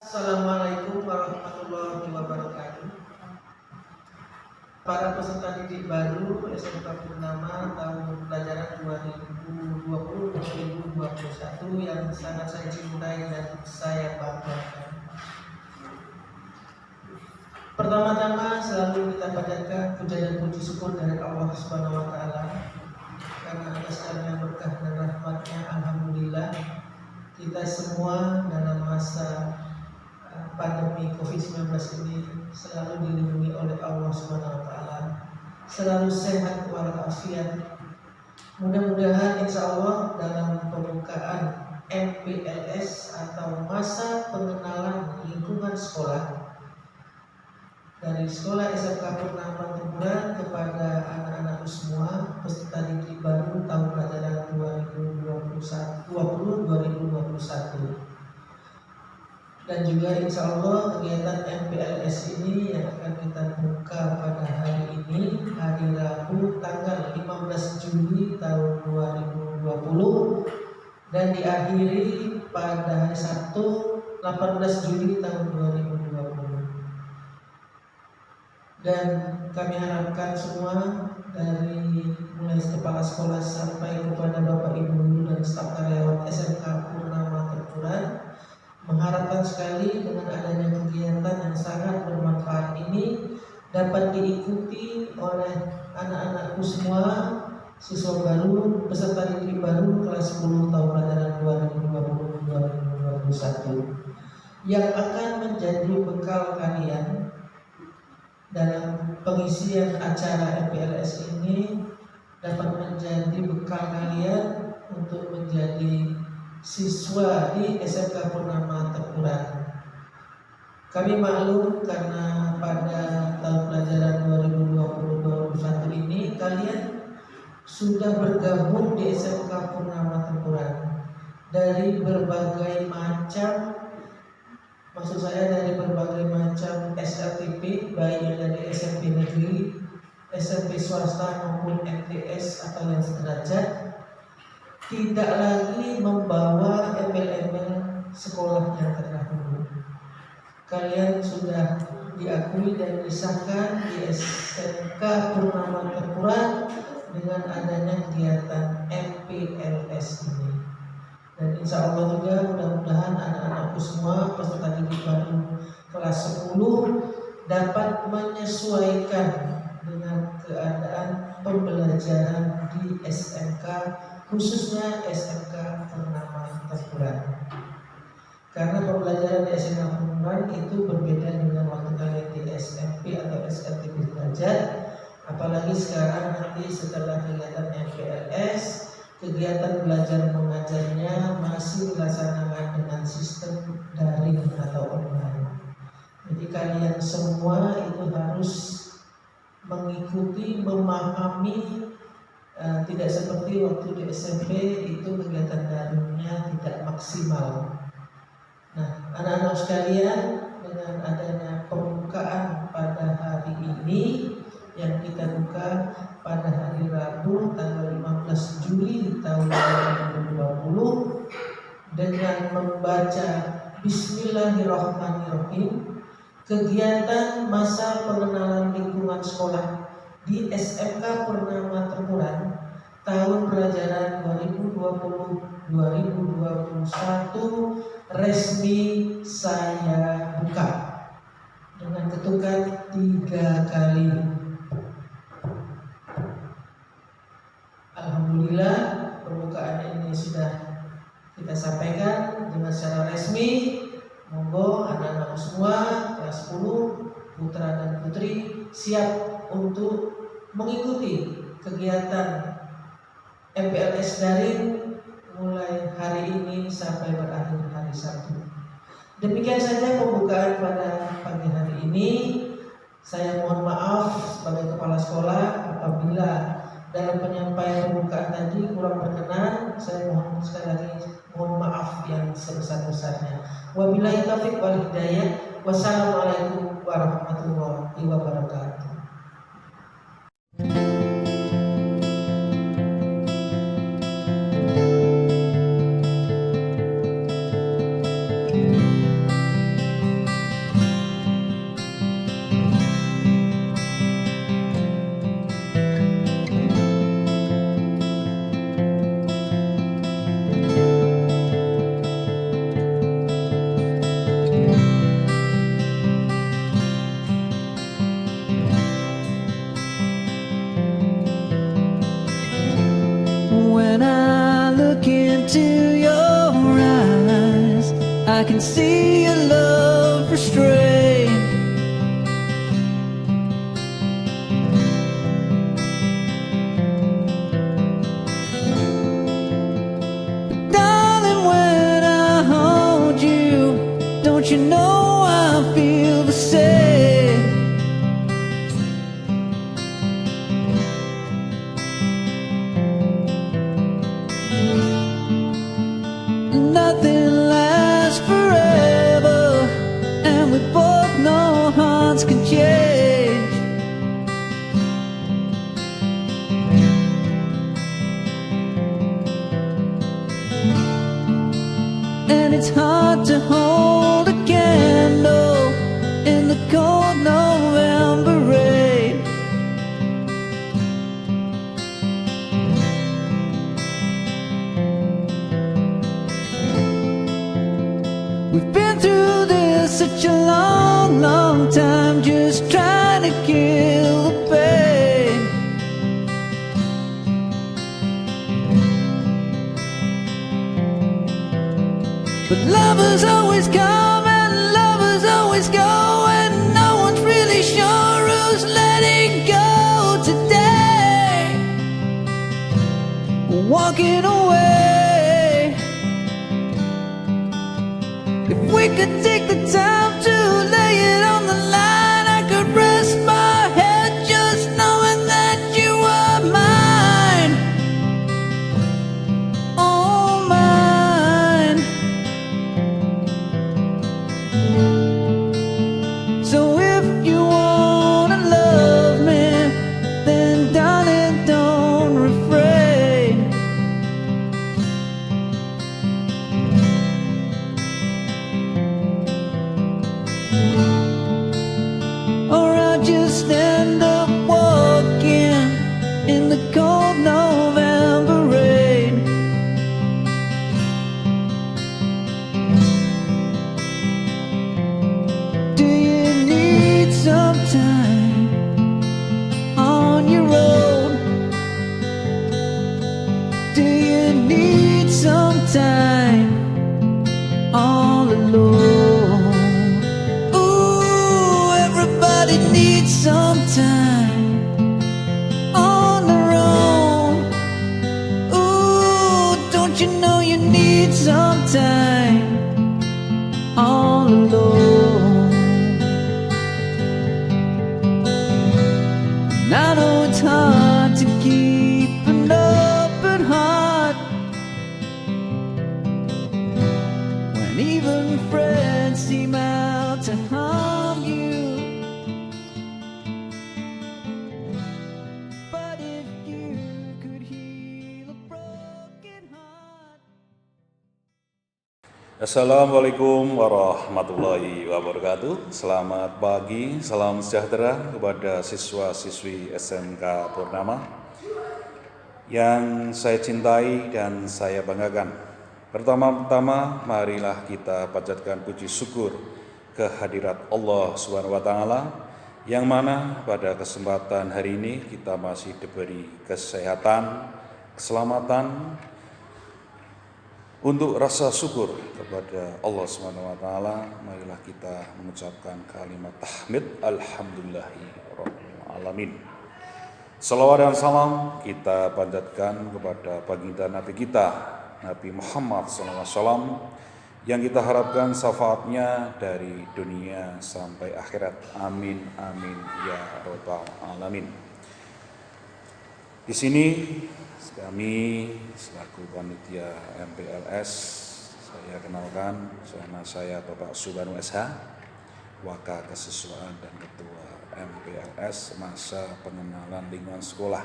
Assalamualaikum warahmatullahi wabarakatuh. Para peserta didik baru SMK Purnama tahun pelajaran 2020-2021 yang sangat saya cintai dan saya banggakan. Pertama-tama selalu kita panjatkan puja dan puji syukur dari Allah Subhanahu wa taala karena atas karunia berkah dan rahmatnya, alhamdulillah kita semua dalam masa pandemi COVID-19 ini selalu dilindungi oleh Allah Subhanahu wa taala, selalu sehat walafiat. Mudah-mudahan insya Allah dalam pembukaan MPLS atau masa pengenalan lingkungan sekolah dari sekolah SMK Purnama Tempuran kepada anak-anakku semua peserta didik baru tahun pelajaran 2021 dan juga insya Allah kegiatan MPLS ini yang akan kita buka pada hari ini, hari Rabu tanggal 15 Juli tahun 2020 dan diakhiri pada hari Sabtu 18 Juli tahun 2020. Dan kami harapkan semua dari mulai kepala sekolah sampai kepada Bapak Ibu Guru dan staf karyawan SMK Purnama Tempuran mengharapkan sekali dengan adanya kegiatan yang sangat bermanfaat ini dapat diikuti oleh anak-anakku semua, siswa baru, peserta didik baru kelas 10 tahun pelajaran 2020-2021 yang akan menjadi bekal kalian dalam pengisian acara MPLS ini, dapat menjadi bekal kalian untuk menjadi siswa di SMK Purnama Tempuran. Kami maklum karena pada tahun pelajaran 2020-2021 ini kalian sudah bergabung di SMK Purnama Tempuran dari berbagai macam, maksud saya dari berbagai macam SLTP, baik yang dari SMP negeri, SMP swasta maupun MTS atau yang sederajat, tidak lagi membawa embel-embel sekolah yang terdahulu. Kalian sudah diakui dan disahkan di SMK Purnama Tempuran dengan adanya kegiatan MPLS ini. Dan insya Allah juga mudah-mudahan anak-anakku semua peserta didik baru kelas 10 dapat menyesuaikan dengan keadaan pembelajaran di SMK, khususnya SMK Purnama Tempuran. Karena pembelajaran di SMK Purnama itu berbeda dengan waktu kalian di SMP atau SLTP derajat, apalagi sekarang nanti setelah kegiatan MPLS, kegiatan belajar mengajarnya masih dilaksanakan dengan sistem daring atau online. Jadi kalian semua itu harus mengikuti, memahami. Tidak seperti waktu di SMP itu kegiatan daringnya tidak maksimal. Nah, anak-anak sekalian, dengan adanya pembukaan pada hari ini yang kita buka pada hari Rabu tanggal 15 Juli tahun 2020 dengan membaca Bismillahirrahmanirrahim, kegiatan masa pengenalan lingkungan sekolah di SMK Purnama Tempuran tahun pelajaran 2020-2021 resmi saya buka dengan ketukan 3 kali. Alhamdulillah pembukaan ini sudah kita sampaikan dengan secara resmi. Monggo anak-anak semua kelas 10 putra dan putri siap untuk mengikuti kegiatan MPLS daring mulai hari ini sampai berakhir hari Sabtu. Demikian saja pembukaan pada pagi hari ini. Saya mohon maaf sebagai kepala sekolah apabila dalam penyampaian pembukaan tadi kurang berkenan. Saya mohon sekali lagi mohon maaf yang sebesar-besarnya. Wabillahi taufiq wal hidayah. Wassalamualaikum warahmatullahi wabarakatuh. can see your love restrained. But darling, when I hold you, don't you know I feel the same? Nothing lasts forever, and we both know hearts can change. And it's hard to hold a candle in the cold November rain. We've been through this such a long, long time, just trying to kill the pain. But lovers always come and lovers always go, and no one's really sure who's letting go today. Walking away. If we could take the time to lay it on the line, I could rest my head just knowing that you were mine. Oh, mine. So if you wanna love me, then darling, don't refrain. Or I'll just end up walking in the cold November rain. Do you need some time on your own? Do you need some time all alone? Ooh, everybody needs some time on their own. Ooh, don't you know you need some time all alone? And I know it's hard to keep an open heart when even friends seem out to harm you. But if you could heal a broken heart. Assalamualaikum warahmatullahi wabarakatuh. Selamat pagi, salam sejahtera kepada siswa-siswi SMK Purnama yang saya cintai dan saya banggakan. Pertama-tama, marilah kita panjatkan puji syukur kehadirat Allah SWT, yang mana pada kesempatan hari ini kita masih diberi kesehatan, keselamatan. Untuk rasa syukur kepada Allah SWT, marilah kita mengucapkan kalimat tahmid alhamdulillahirabbil alamin. Salawat dan salam kita panjatkan kepada baginda Nabi kita, Nabi Muhammad SAW, yang kita harapkan syafaatnya dari dunia sampai akhirat. Amin, amin, ya rabbal alamin. Di sini kami selaku panitia MPLS, saya kenalkan, nama saya Bapak Subanu SH, Waka Kesiswaan dan Ketua MPLS masa pengenalan lingkungan sekolah.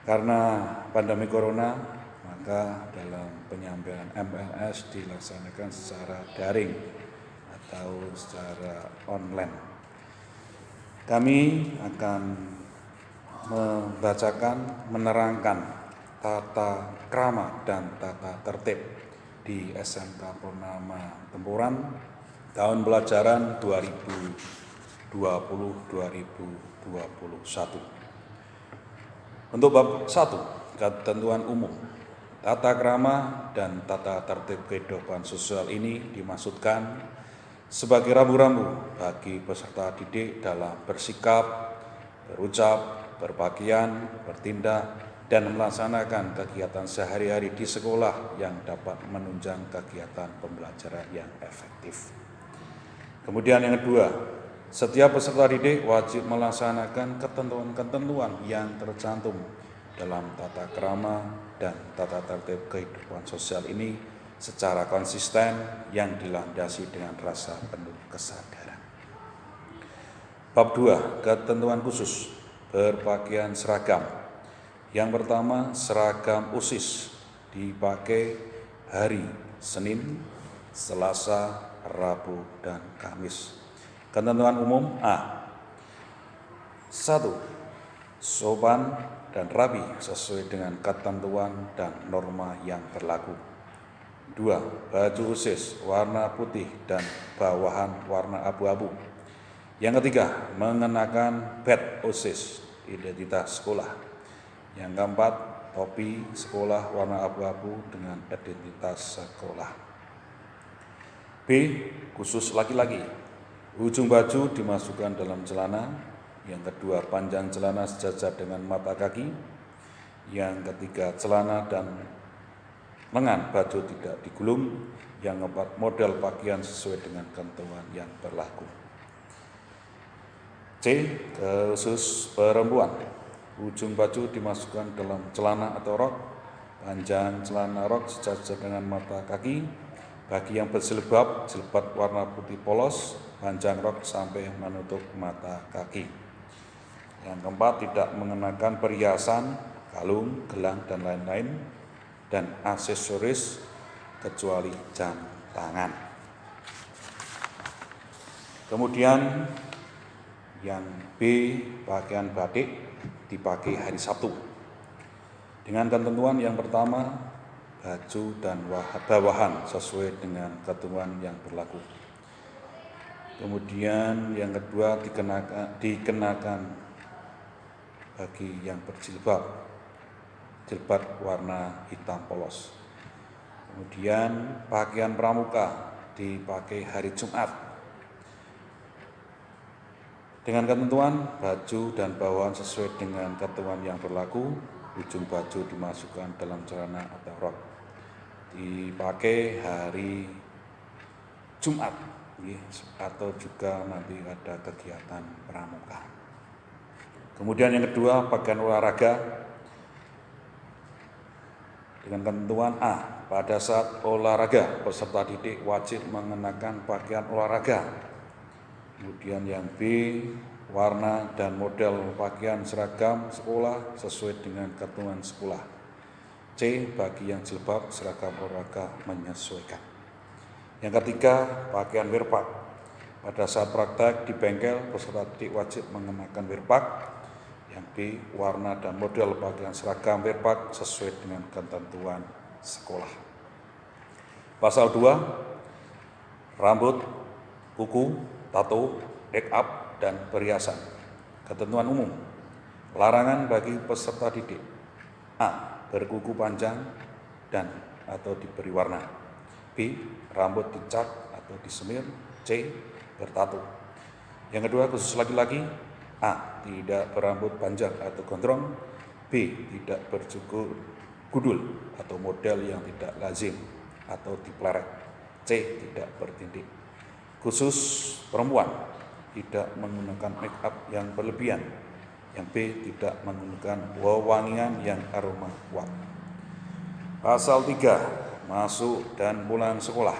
Karena pandemi corona, maka dalam penyampaian MPLS dilaksanakan secara daring atau secara online. Kami akan membacakan, menerangkan tata krama dan tata tertib di SMK Purnama Tempuran tahun pelajaran 2020-2021. Untuk bab 1, ketentuan umum Tata krama dan tata tertib kehidupan sosial ini dimaksudkan sebagai rambu-rambu bagi peserta didik dalam bersikap, berucap, berpakaian, bertindak, dan melaksanakan kegiatan sehari-hari di sekolah yang dapat menunjang kegiatan pembelajaran yang efektif. Kemudian yang kedua, setiap peserta didik wajib melaksanakan ketentuan-ketentuan yang tercantum dalam tata krama dan tata tertib kehidupan sosial ini secara konsisten yang dilandasi dengan rasa penuh kesadaran. Bab 2, ketentuan khusus berpakaian seragam. Yang pertama, seragam OSIS dipakai hari Senin, Selasa, Rabu, dan Kamis. Ketentuan umum A. 1. Sopan dan rapi sesuai dengan ketentuan dan norma yang berlaku. 2. Baju OSIS warna putih dan bawahan warna abu-abu. Yang ketiga, mengenakan badge OSIS, identitas sekolah. Yang keempat, topi sekolah warna abu-abu dengan identitas sekolah. B. Khusus laki-laki. Ujung baju dimasukkan dalam celana. Yang kedua, panjang celana sejajar dengan mata kaki. Yang ketiga, celana dan lengan baju tidak digulung. Yang keempat, model pakaian sesuai dengan ketentuan yang berlaku. C. Khusus perempuan. Ujung baju dimasukkan dalam celana atau rok. Panjang celana rok sejajar dengan mata kaki. Bagi yang berjilbab, jilbab warna putih polos, panjang rok sampai menutup mata kaki. Yang keempat, tidak mengenakan perhiasan, kalung, gelang, dan lain-lain, dan aksesoris kecuali jam tangan. Kemudian yang B, pakaian batik dipakai hari Sabtu. Dengan ketentuan yang pertama, baju dan bawahan sesuai dengan ketentuan yang berlaku. Kemudian yang kedua, dikenakan bagi yang berjilbab, jilbab warna hitam polos. Kemudian pakaian pramuka dipakai hari Jumat. Dengan ketentuan baju dan bawahan sesuai dengan ketentuan yang berlaku. Ujung baju dimasukkan dalam celana atau rok. Dipakai hari Jumat, atau juga nanti ada kegiatan pramuka. Kemudian yang kedua, pakaian olahraga. Dengan ketentuan A, pada saat olahraga peserta didik wajib mengenakan pakaian olahraga. Kemudian yang B, warna dan model pakaian seragam sekolah sesuai dengan ketentuan sekolah. C, bagi yang jilbab seragam olahraga menyesuaikan. Yang ketiga, pakaian werpak. Pada saat praktek di bengkel, peserta didik wajib mengenakan werpak. Yang B, warna dan model pakaian seragam werpak sesuai dengan ketentuan sekolah. Pasal 2, rambut, kuku, tato, make up, dan perhiasan. Ketentuan umum. Larangan bagi peserta didik. A. Berkuku panjang dan atau diberi warna. B. Rambut dicat atau disemir. C. Bertato. Yang kedua, khusus laki-laki. A. Tidak berambut panjang atau gondrong. B. Tidak bercukur gudul atau model yang tidak lazim atau dipleret. C. Tidak bertindik. Khusus perempuan, tidak menggunakan make up yang berlebihan. Yang B, tidak menggunakan wewangian yang aroma kuat. Pasal 3, masuk dan pulang sekolah.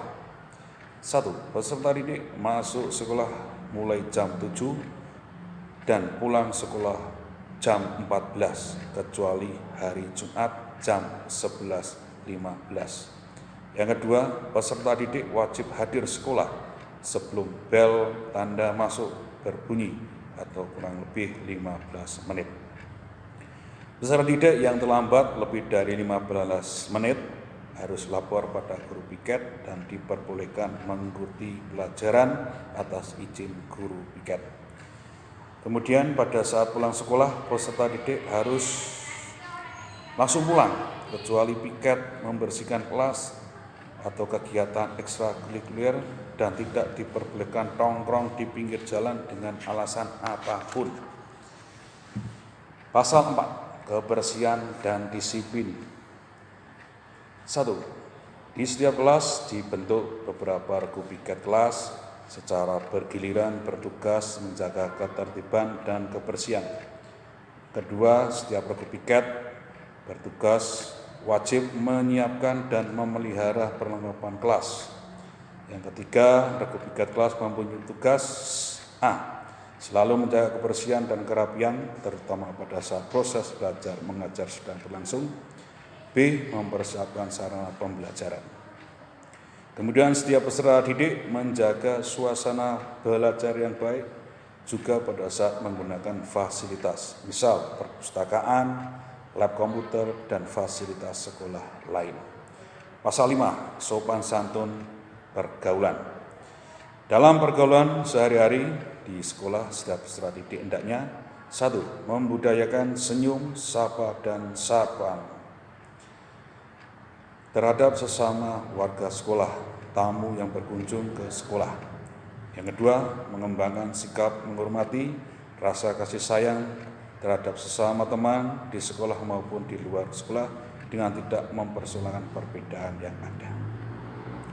1. Peserta didik masuk sekolah mulai jam 7 dan pulang sekolah jam 14 kecuali hari Jumat jam 11.15. Yang kedua, peserta didik wajib hadir sekolah sebelum bel tanda masuk berbunyi atau kurang lebih 15 menit. Peserta didik yang terlambat lebih dari 15 menit harus lapor pada guru piket dan diperbolehkan mengikuti pelajaran atas izin guru piket. Kemudian pada saat pulang sekolah, peserta didik harus langsung pulang kecuali piket, membersihkan kelas, atau kegiatan ekstrakurikuler, dan tidak diperbolehkan nongkrong di pinggir jalan dengan alasan apapun. Pasal 4, kebersihan dan disiplin. 1. Di setiap kelas dibentuk beberapa regu piket kelas secara bergiliran bertugas menjaga ketertiban dan kebersihan. Kedua, setiap regu piket bertugas wajib menyiapkan dan memelihara perlengkapan kelas. Yang ketiga, regu piket kelas mempunyai tugas A. Selalu menjaga kebersihan dan kerapian, terutama pada saat proses belajar mengajar sedang berlangsung. B. Mempersiapkan sarana pembelajaran. Kemudian setiap peserta didik menjaga suasana belajar yang baik juga pada saat menggunakan fasilitas, misal perpustakaan, lab komputer, dan fasilitas sekolah lain. Pasal 5, sopan santun pergaulan. Dalam pergaulan sehari-hari di sekolah, setiap peserta didik hendaknya 1. Membudayakan senyum, sapa, dan sapaan terhadap sesama warga sekolah, tamu yang berkunjung ke sekolah. Yang kedua, mengembangkan sikap menghormati, rasa kasih sayang terhadap sesama teman di sekolah maupun di luar sekolah dengan tidak mempersoalkan perbedaan yang ada.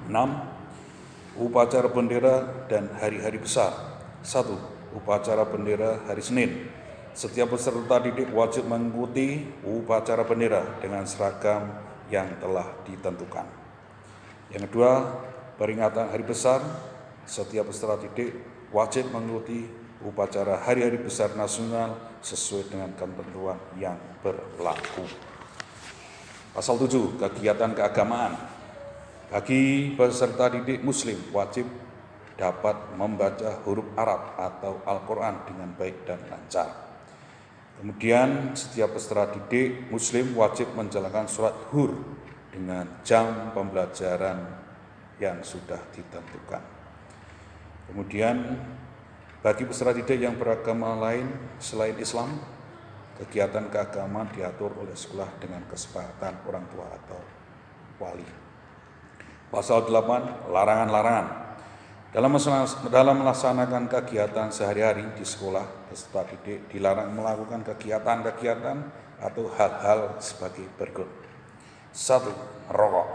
6. Upacara bendera dan hari-hari besar. 1. Upacara bendera hari Senin. Setiap peserta didik wajib mengikuti upacara bendera dengan seragam yang telah ditentukan. Yang kedua, peringatan hari besar. Setiap peserta didik wajib mengikuti upacara hari-hari besar nasional sesuai dengan ketentuan yang berlaku. Pasal 7, kegiatan keagamaan. Bagi peserta didik muslim wajib dapat membaca huruf Arab atau Al-Quran dengan baik dan lancar. Kemudian setiap peserta didik muslim wajib menjalankan sholat zuhur dengan jam pembelajaran yang sudah ditentukan. Kemudian bagi peserta didik yang beragama lain selain Islam, kegiatan keagamaan diatur oleh sekolah dengan kesepakatan orang tua atau wali. Pasal 8, larangan-larangan. Dalam melaksanakan kegiatan sehari-hari di sekolah, peserta didik dilarang melakukan kegiatan-kegiatan atau hal-hal sebagai berikut. 1. Merokok,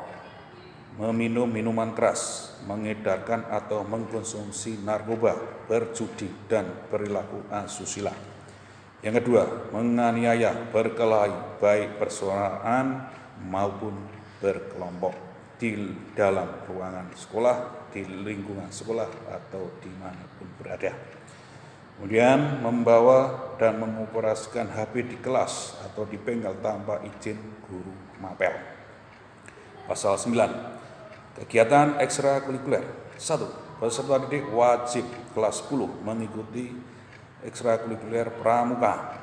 meminum minuman keras, mengedarkan atau mengkonsumsi narkoba, berjudi, dan perilaku asusila. Yang kedua, menganiaya, berkelahi, baik bersamaan maupun berkelompok di dalam ruangan sekolah, di lingkungan sekolah, atau dimanapun berada. Kemudian membawa dan mengoperasikan HP di kelas atau di bengkel tanpa izin guru mapel. Pasal 9, kegiatan ekstrakurikuler. 1. Peserta didik wajib kelas 10 mengikuti ekstrakurikuler pramuka.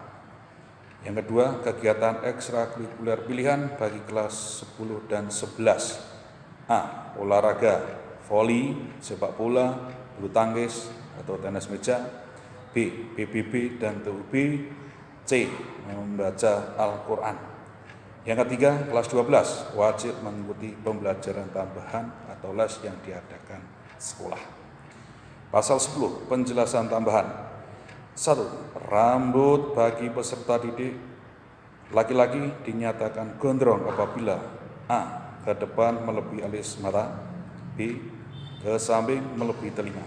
Yang kedua, kegiatan ekstrakurikuler pilihan bagi kelas 10 dan 11. A. Olahraga, voli, sepak bola, bulu tangkis atau tenis meja. B. PBB dan TUB. C. Membaca Al-Quran. Yang ketiga, kelas 12 wajib mengikuti pembelajaran tambahan atau les yang diadakan sekolah. Pasal 10, penjelasan tambahan. 1. Rambut bagi peserta didik laki-laki dinyatakan gondrong apabila A. Ke depan melebihi alis mata, B. Ke samping melebihi telinga.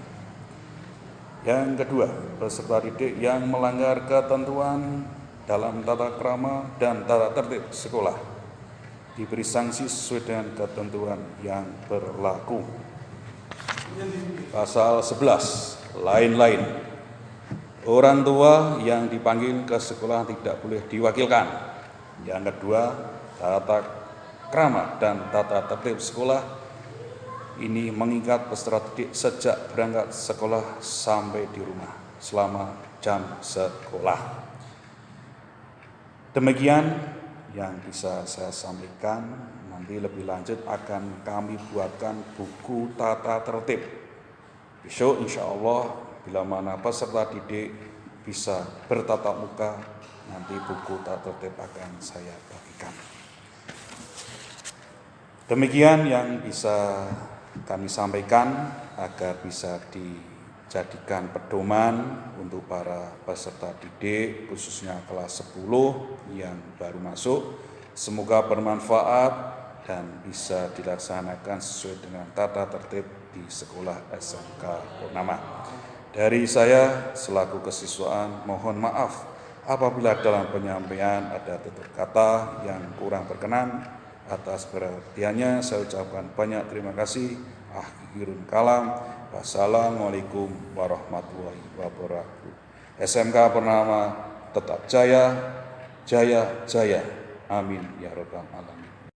Yang kedua, peserta didik yang melanggar ketentuan dalam tata krama dan tata tertib sekolah diberi sanksi sesuai dengan ketentuan yang berlaku. Pasal 11, lain-lain. Orang tua yang dipanggil ke sekolah tidak boleh diwakilkan. Yang kedua, tata krama dan tata tertib sekolah ini mengikat peserta didik sejak berangkat sekolah sampai di rumah selama jam sekolah. Demikian yang bisa saya sampaikan. Nanti lebih lanjut akan kami buatkan buku tata tertib. Besok insya Allah bila mana peserta didik bisa bertatap muka, nanti buku tata tertib akan saya bagikan. Demikian yang bisa kami sampaikan agar bisa dijadikan pedoman untuk para peserta didik, khususnya kelas 10 yang baru masuk. Semoga bermanfaat dan bisa dilaksanakan sesuai dengan tata tertib di sekolah SMK Purnama. Dari saya selaku kesiswaan mohon maaf apabila dalam penyampaian ada tutur kata yang kurang berkenan. Atas perhatiannya saya ucapkan banyak terima kasih. Akhirul kalam. Wassalamualaikum warahmatullahi wabarakatuh. SMK Purnama tetap jaya, jaya, jaya. Amin ya rabbal alamin.